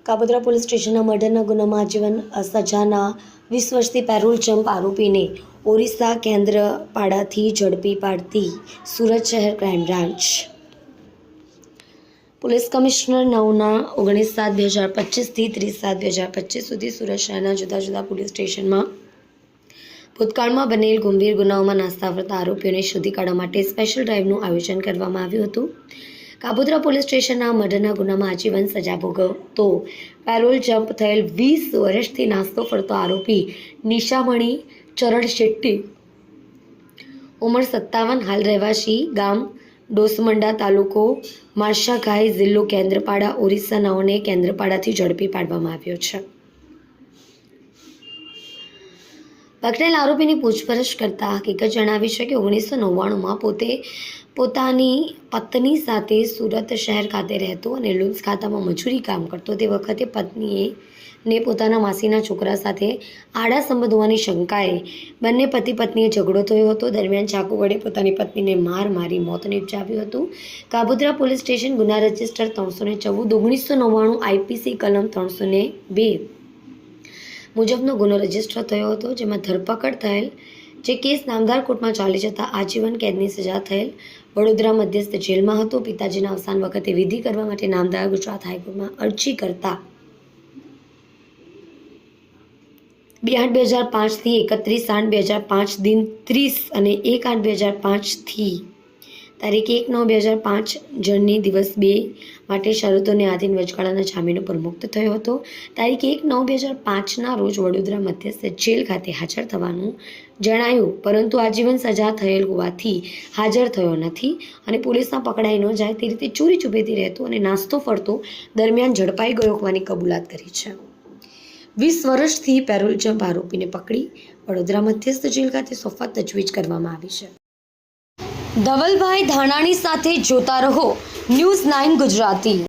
કાબોદ્રા police સ્ટેશનના મર્ડરના ગુનામાં આજીવન સજાના 20 વર્ષથી પેરોલ જમ્પ આરોપીને ઓરિસ્સા કેન્દ્રપાડાથી ઝડપી પાડતી સુરત શહેર ક્રાઇમ બ્રાન્ચ પોલીસ કમિશનર 9/19/2025 થી 30/7/2025 સુધી સુરત શહેરના જુદા જુદા પોલીસ સ્ટેશનમાં ભૂતકાળમાં બનેલ ગંભીર ગુનાઓમાં નાસ્તા ફરતા આરોપીઓને શોધી કાઢવા માટે સ્પેશિયલ ડ્રાઇવનું આયોજન કરવામાં આવ્યું હતું। કાબોદ્રા પોલીસ સ્ટેશનના મર્ડરના ગુનામાં આજીવન સજા ભોગવતો પેરોલ જમ્પ થયેલ 20 વર્ષથી નાસ્તો ફરતો આરોપી નિશામણી ચરણ શેટ્ટી ઉંમર 57 હાલ રહેવાસી ગામ ડોસમંડા તાલુકો માર્શાઘાઈ જિલ્લો કેન્દ્રપાડા ઓરિસ્સા નાઓને કેન્દ્રપાડાથી ઝડપી પાડવામાં આવ્યો છે। પકડેલ આરોપીની પૂછપરછ કરતા હકીકત જણાવી છે કે 1999માં પોતે પોતાની પત્ની સાથે સુરત શહેર ખાતે રહેતો અને લુમ્સ ખાતામાં મજૂરી કામ કરતો। તે વખતે પત્નીએ પોતાના માસીના છોકરા સાથે આડા સંબંધ હોવાની શંકાએ બંને પતિ પત્નીએ ઝઘડો થયો હતો। દરમિયાન ચાકુ વડે પોતાની પત્નીને મારી મોત નિપજાવ્યું હતું। કાબોદ્રા પોલીસ સ્ટેશન ગુના રજિસ્ટર 314/1999 આઈપીસી કલમ 302 મુજબનો ગુનો રજીસ્ટર થયો હતો, જેમાં ધરપકડ થયેલ જે કેસ નામદાર કોર્ટમાં ચાલી જતા આજીવન કેદની સજા થયેલ વડોદરા મધ્યસ્થ જેલમાં હતો। પિતાજીના અવસાન વખતે વિધિ કરવા માટે નામદાર ગુજરાત હાઈકોર્ટમાં અરજી કરતા 2/8/2005 થી 31/8/2005 દિન 30 અને 1/8/2005 થી તારીખ 1/9/2005 જણની દિવસ 2 માટે શરતોને આધીન વચગાળાના જામીન પર મુક્ત થયો હતો। તારીખ 1/9/2005ના રોજ વડોદરા મધ્યસ્થ જેલ ખાતે હાજર થવાનું જણાયું, પરંતુ આજીવન સજા થયેલ હોવાથી હાજર થયો નથી અને પોલીસમાં પકડાઈ ન જાય તે રીતે ચોરી છુપેથી રહેતો અને નાસ્તો ફરતો દરમિયાન ઝડપાઈ ગયો હોવાની કબૂલાત કરી છે। 20 વર્ષથી પેરોલ જમ્પ આરોપીને પકડી વડોદરા મધ્યસ્થ જેલ ખાતે સોંપવા તજવીજ કરવામાં આવી છે। ધવલભાઈ ધાનાણી સાથે જોતા રહો ન્યૂઝ 9 ગુજરાતી।